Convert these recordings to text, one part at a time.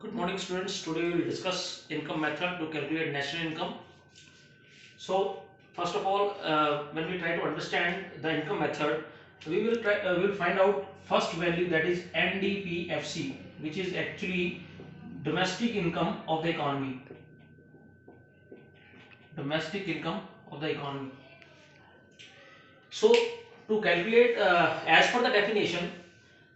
Good morning, students. Today we will discuss income method to calculate national income. So, first of all, when we try to understand the income method, we will find out first value, that is NDPFC, which is actually domestic income of the economy. Domestic income of the economy. So, to calculate as per the definition,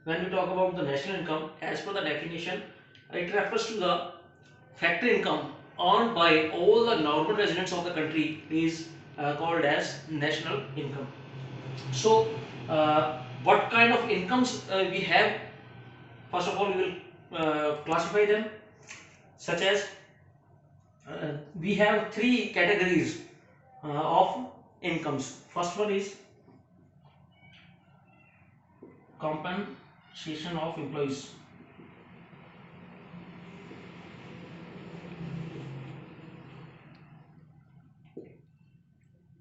when we talk about the national income, as per the definition, it refers to the factory income earned by all the normal residents of the country is called as national income. So, what kind of incomes we have? First of all, we will classify them, such as we have three categories of incomes. First one is compensation of employees.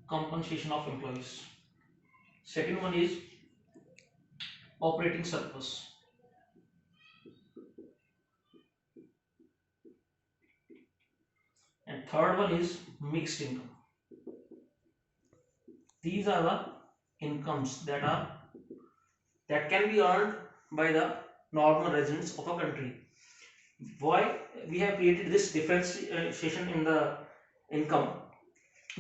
Compensation of employees. Second one is operating surplus. And third one is mixed income. These are the incomes that can be earned by the normal residents of a country. Why we have created this differentiation in the income?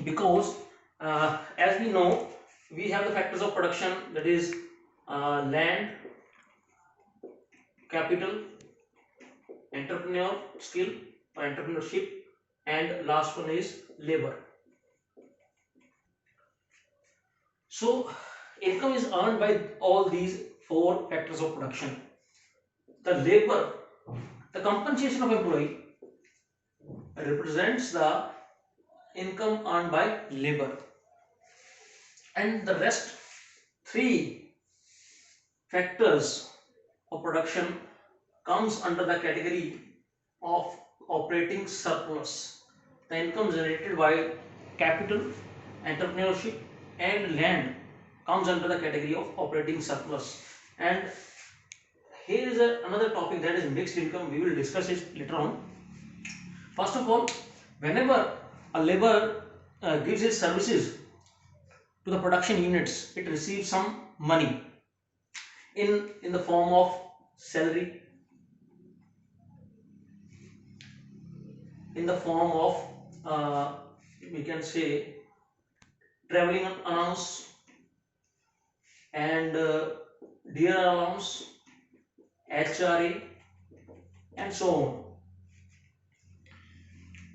Because as we know, we have the factors of production, that is land, capital, entrepreneur skill or entrepreneurship, and last one is labor. So income is earned by all these four factors of production. The labor, the compensation of employee represents the income earned by labor, and the rest three factors of production comes under the category of operating surplus. The income generated by capital, entrepreneurship, and land comes under the category of operating surplus. And here is another topic, that is mixed income. We will discuss it later on. First of all, whenever a labor gives its services to the production units, it receives some money in the form of salary, in the form of we can say traveling allowance and deer allowance, HRA and so on.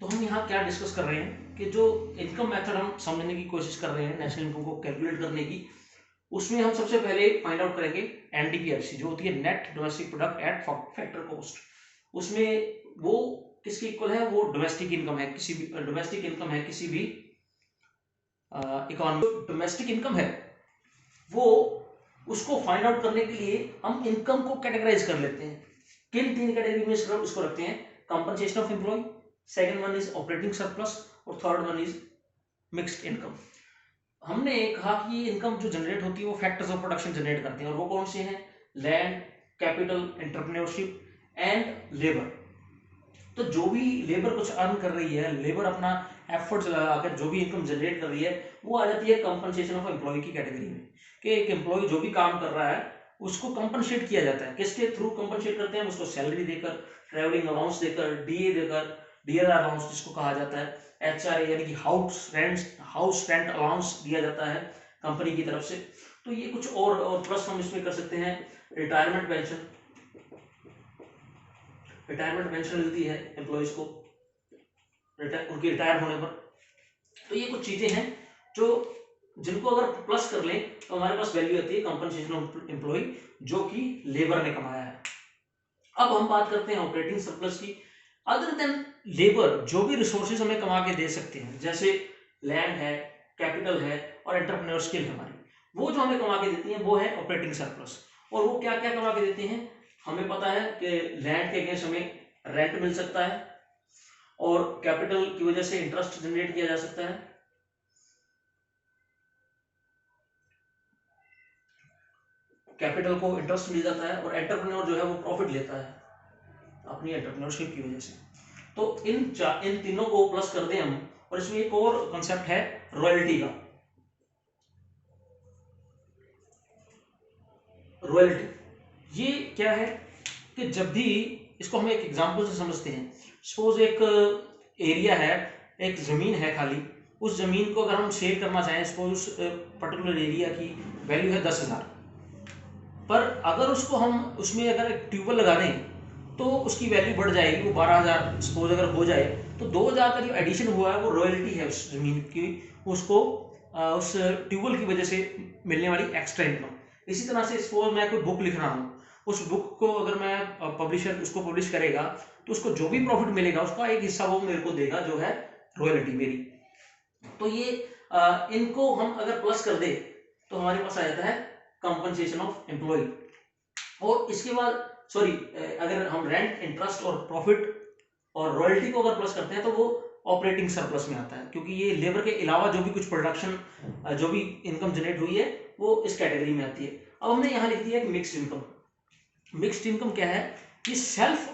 तो हम यहाँ क्या discuss कर रहे हैं कि जो income method हम समझने की कोशिश कर रहे हैं नेशनल इनकम को कैलकुलेट करने की, उसमें हम सबसे पहले फाइंड आउट करेंगे एनडीपीएफसी, जो होती है net domestic product at factor cost. उसमें वो किसकी इक्वल है? वो डोमेस्टिक इनकम है, किसी भी डोमेस्टिक इनकम है किसी भी इकोनॉमी। डोमेस्टिक इनकम है वो, उसको फाइंड आउट करने के लिए हम इनकम को कैटेगराइज कर लेते हैं। किन तीन कैटेगरी में इसको रखते हैं? Compensation of employ, second one is operating surplus, और third one is mixed income. हमने कहा कि ये इनकम जो जनरेट होती है वो फैक्टर्स ऑफ प्रोडक्शन जनरेट करते हैं, और वो कौन से हैं? Land, capital, entrepreneurship and labour. तो जो भी लेबर कुछ अर्न कर रही है, लेबर अपना एफर्ट्स लगाकर जो भी इनकम जनरेट कर रही है, वो आ जाती है कंपनसेशन ऑफ एम्प्लॉय की कैटेगरी में। कि एक एम्प्लॉय जो भी काम कर रहा है उसको कंपनसेट किया जाता है। किसके थ्रू कंपनसेट करते हैं? उसको सैलरी देकर, ट्रेवलिंग अलाउंस देकर, डीए देकर, डीआर अलाउंस जिसको कहा जाता है, एचआरए यानी कि हाउस रेंट अलाउंस दिया जाता है कंपनी की तरफ से। तो ये कुछ और प्लस हम इसमें कर सकते हैं। रिटायरमेंट पेंशन, रिटायरमेंट पेंशन मिलती है एम्प्लॉयज को उनके रिटायर होने पर। तो ये कुछ चीजें हैं जो जिनको अगर प्लस कर लें तो हमारे पास वैल्यू आती है कंपनसेशन ऑफ एम्प्लॉय, जो कि लेबर ने कमाया है। अब हम बात करते हैं ऑपरेटिंग सरप्लस की। अदर देन लेबर जो भी रिसोर्सेज हमें कमा के दे सकते हैं, जैसे लैंड है, कैपिटल है और एंटरप्रेन्योर स्किल है हमारी, वो जो हमें कमा के देती हैं वो है ऑपरेटिंग सरप्लस। और वो क्या क्या कमा के देते हैं? हमें पता है कि लैंड के अगेंस्ट हमें रेंट मिल सकता है, और कैपिटल की वजह से इंटरेस्ट जनरेट किया जा सकता है, कैपिटल को इंटरेस्ट मिल जाता है, और एंटरप्रेन्योर जो है वो प्रॉफिट लेता है। अपनी एंटरप्रेन्योरशिप की वजह से। तो इन तीनों को प्लस कर दें हम, और इसमें एक और कंसेप्ट है रॉयल्टी का। रॉयल्टी ये क्या है कि जब भी इसको हम एक एग्जांपल से समझते हैं, सपोज एक एरिया है, एक ज़मीन है खाली, उस ज़मीन को अगर हम सेल करना चाहें, सपोज उस पर्टिकुलर एरिया की वैल्यू है 10,000, पर अगर उसको हम उसमें अगर एक ट्यूबवेल लगा दें तो उसकी वैल्यू बढ़ जाएगी, वो 12,000 सपोज अगर हो जाए, तो 2,000 का जो एडिशन हुआ है वो रॉयल्टी है उस ज़मीन की, उसको उस ट्यूबवेल की वजह से मिलने वाली एक्स्ट्रा इनकम। इसी तरह से सपोज मैं कोई बुक लिख रहा हूँ, उस बुक को अगर मैं पब्लिशर उसको पब्लिश करेगा तो उसको जो भी प्रॉफिट मिलेगा उसका एक हिस्सा वो मेरे को देगा, जो है रॉयल्टी मेरी। तो ये इनको हम अगर प्लस कर दे तो हमारे पास आ जाता है कंपनसेशन ऑफ एम्प्लॉय। और इसके बाद सॉरी, अगर हम रेंट, इंटरेस्ट और प्रॉफिट और रॉयल्टी को अगर प्लस करते हैं तो वो ऑपरेटिंग सरप्लस में आता है, क्योंकि ये लेबर के अलावा जो भी कुछ प्रोडक्शन, जो भी इनकम जनरेट हुई है वो इस कैटेगरी में आती है। अब हमने यहाँ लिख दिया है मिक्स्ड इनकम। मिक्स्ड इनकम क्या है? ये सेल्फ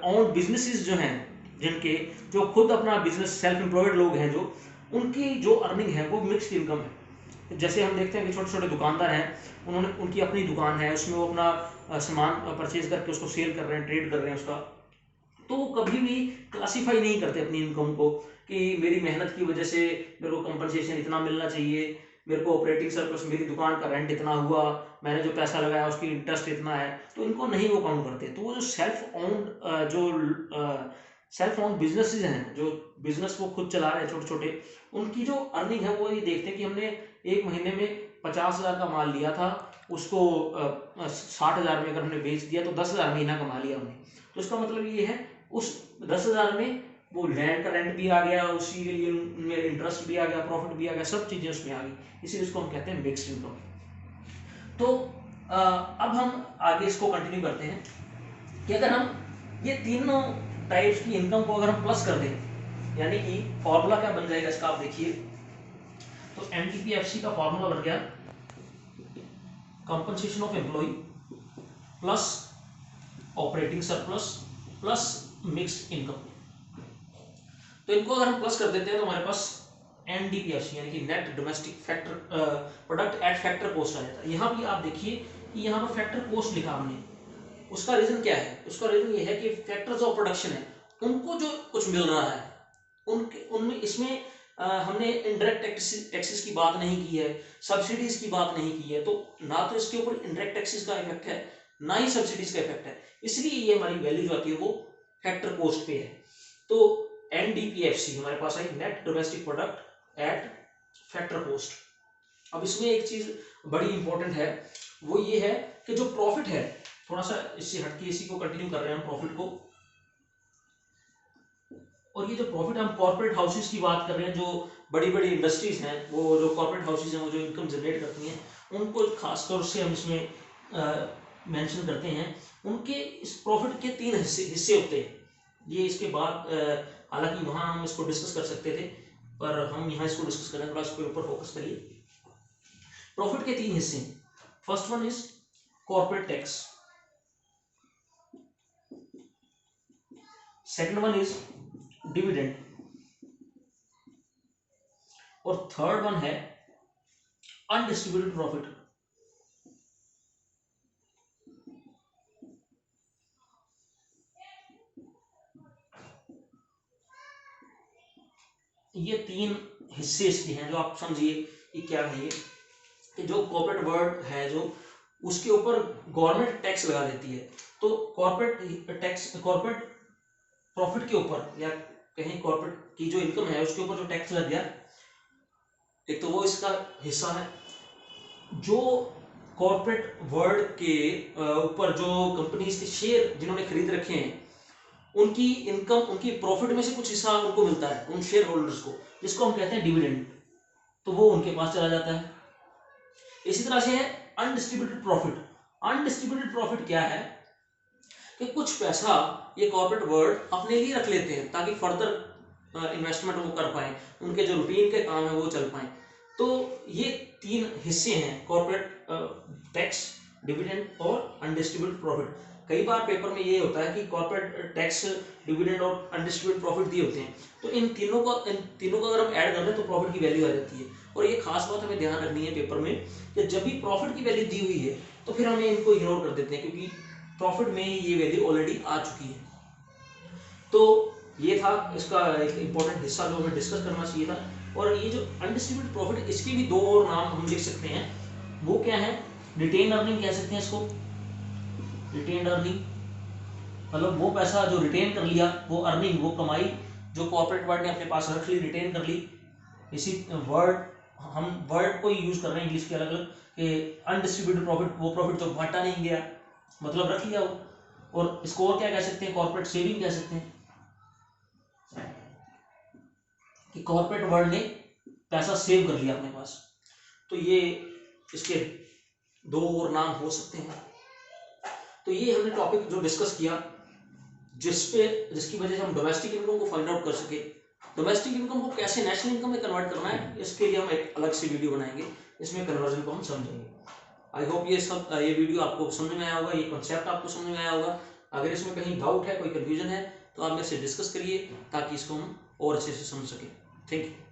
ओन्ड बिजनेसेस जो हैं, जिनके जो खुद अपना बिजनेस, सेल्फ एम्प्लॉयड लोग हैं जो, उनकी जो अर्निंग है वो मिक्स्ड इनकम है। जैसे हम देखते हैं कि छोटे छोटे दुकानदार हैं, उन्होंने उनकी अपनी दुकान है, उसमें वो अपना सामान परचेज करके उसको सेल कर रहे हैं, ट्रेड कर रहे हैं उसका, तो वो कभी भी क्लासीफाई नहीं करते अपनी इनकम को कि मेरी मेहनत की वजह से मेरे को कंपनसेशन इतना मिलना चाहिए, मेरे को ऑपरेटिंग सरप्लस, मेरी दुकान का रेंट इतना हुआ, मैंने जो पैसा लगाया उसकी इंटरेस्ट इतना है, तो इनको नहीं वो काउंट करते। तो वो जो सेल्फ ओन्ड बिजनेसेस हैं, जो बिजनेस वो खुद चला रहे हैं छोटे छोटे, उनकी जो अर्निंग है वो ये देखते हैं कि हमने एक महीने में 50,000 का माल लिया था, उसको 60,000 में अगर हमने बेच दिया तो 10,000 महीना कमा लिया हमने। तो इसका मतलब ये है उस 10,000 में वो लैंड का रेंट भी आ गया, उसी के लिए इंटरेस्ट भी आ गया, प्रॉफिट भी आ गया, सब चीजें उसमें आ गई, इसीलिए इसको हम कहते हैं मिक्स्ड इनकम। तो अब हम आगे इसको कंटिन्यू करते हैं कि अगर हम ये तीनों टाइप्स की इनकम को अगर हम प्लस कर दें, यानी कि फॉर्मूला क्या बन जाएगा इसका, आप देखिए। तो एनटीपीएफसी का फॉर्मूला बन गया compensation of employ plus operating surplus plus mixed income. तो इनको अगर हम प्लस कर देते हैं तो हमारे पास एनडीपीएफसी यानी कि net domestic factor product at factor cost आ जाता है। यहाँ भी आप देखिए कि यहाँ पर फैक्टर कॉस्ट लिखा हमने, उसका रीजन क्या है? उसका रीजन ये है कि फैक्टर्स ऑफ प्रोडक्शन है, उनको जो कुछ मिल रहा है उनके उनमें इसमें हमने इनडायरेक्ट टैक्सेस की बात नहीं की है, सब्सिडीज की बात नहीं की है, तो ना तो इसके ऊपर इनडायरेक्ट टैक्सेस का इफेक्ट है ना ही सब्सिडीज का इफेक्ट है, इसलिए ये हमारी वैल्यू जो आती है वो फैक्टर कॉस्ट पे है। तो एनडीपीएफसी हमारे पास आई net domestic product at factor cost. अब इसमें एक चीज बड़ी इंपॉर्टेंट है, वो ये है कि जो प्रॉफिट है, थोड़ा सा इससे हटके इसी को कंटिन्यू कर रहे हैं हम प्रॉफिट को, और ये जो प्रॉफिट हम कॉर्पोरेट हाउसेस की बात कर रहे हैं, जो बड़ी बड़ी इंडस्ट्रीज हैं, वो जो कॉर्पोरेट हाउसेस हैं वो जो इनकम जनरेट करती हैं, उनको खासतौर से हम इसमें मेंशन करते हैं। उनके इस प्रॉफिट के 3 हिस्से होते हैं। ये इसके बाद हालांकि वहां हम इसको डिस्कस कर सकते थे, पर हम यहाँ इसको डिस्कस करें, थोड़ा इसके ऊपर फोकस करिए। प्रॉफिट के 3 हिस्से, first one is corporate tax, second one is dividend, और थर्ड वन है अनडिस्ट्रीब्यूटेड प्रॉफिट। ये 3 हिस्से इसके हैं, जो आप समझिए कि क्या है ये, कि जो कॉर्पोरेट वर्ल्ड है जो उसके ऊपर गवर्नमेंट टैक्स लगा देती है। तो कॉर्पोरेट टैक्स, कॉर्पोरेट प्रॉफिट के ऊपर या कहीं कॉर्पोरेट की जो इनकम है उसके ऊपर जो टैक्स लग गया, एक तो वो इसका हिस्सा है। जो कॉर्पोरेट वर्ल्ड के ऊपर जो कंपनीज के शेयर जिन्होंने खरीद रखे हैं, उनकी इनकम, उनकी प्रॉफिट में से कुछ हिस्सा उनको मिलता है, उन शेयर होल्डर्स को, जिसको हम कहते हैं डिविडेंड, तो वो उनके पास चला जाता है। इसी तरह से है अनडिस्ट्रीब्यूटेड प्रॉफिट। अनडिस्ट्रीब्यूटेड प्रॉफिट क्या है कि कुछ पैसा ये कॉर्पोरेट वर्ल्ड अपने लिए रख लेते हैं ताकि फर्दर इन्वेस्टमेंट वो कर पाए, उनके जो रूटीन के काम है वो चल पाए। तो ये 3 हिस्से हैं, कॉर्पोरेट टैक्स, डिविडेंड और अनडिस्ट्रीब्यूटेड प्रॉफिट। कई बार पेपर में ये होता है कि कॉर्पोरेट टैक्स, डिविडेंड और अनडिस्ट्रीब्यूटेड प्रॉफिट दिए होते हैं, तो इन तीनों का अगर हम ऐड कर लें तो प्रॉफिट की वैल्यू आ जाती है। और ये खास बात हमें ध्यान रखनी है पेपर में कि जब भी प्रॉफिट की वैल्यू दी हुई है तो फिर हमें इनको इग्नोर कर देते हैं, क्योंकि प्रॉफिट में ये वैल्यू ऑलरेडी आ चुकी है। तो ये था इसका एक इंपॉर्टेंट हिस्सा जो हमें डिस्कस करना चाहिए था। और ये जो अनडिस्ट्रीब्यूटेड प्रॉफिट, इसके भी दो और नाम हम लिख सकते हैं। वो क्या है? रिटेन अर्निंग कह सकते हैं इसको। रिटेन अर्निंग मतलब वो पैसा जो रिटेन कर लिया, वो अर्निंग, वो कमाई जो कॉर्पोरेट वर्ल्ड ने अपने पास रख ली, रिटेन कर ली। इसी वर्ड, हम वर्ड को यूज कर रहे हैं इंग्लिश के अलग अलग, कि अनडिस्ट्रीब्यूटेड प्रॉफिट वो प्रॉफिट जो बांटा नहीं गया, मतलब रख लिया वो। और इसको और क्या कह सकते हैं? कॉर्पोरेट सेविंग कह सकते हैं, कि कॉर्पोरेट वर्ल्ड ने पैसा सेव कर लिया अपने पास। तो ये इसके दो और नाम हो सकते हैं। तो ये हमने टॉपिक जो डिस्कस किया, जिसकी वजह से हम डोमेस्टिक इनकम को फाइंड आउट कर सके। डोमेस्टिक इनकम को कैसे नेशनल इनकम में कन्वर्ट करना है, इसके लिए हम एक अलग से वीडियो बनाएंगे, इसमें कन्वर्जन को हम समझेंगे। आई होप ये वीडियो आपको समझ में आया होगा, ये कॉन्सेप्ट आपको समझ में आया होगा। अगर इसमें कहीं डाउट है, कोई कंफ्यूजन है, तो आप मेरे से डिस्कस करिए ताकि इसको हम और अच्छे से समझ सकें। Thank you.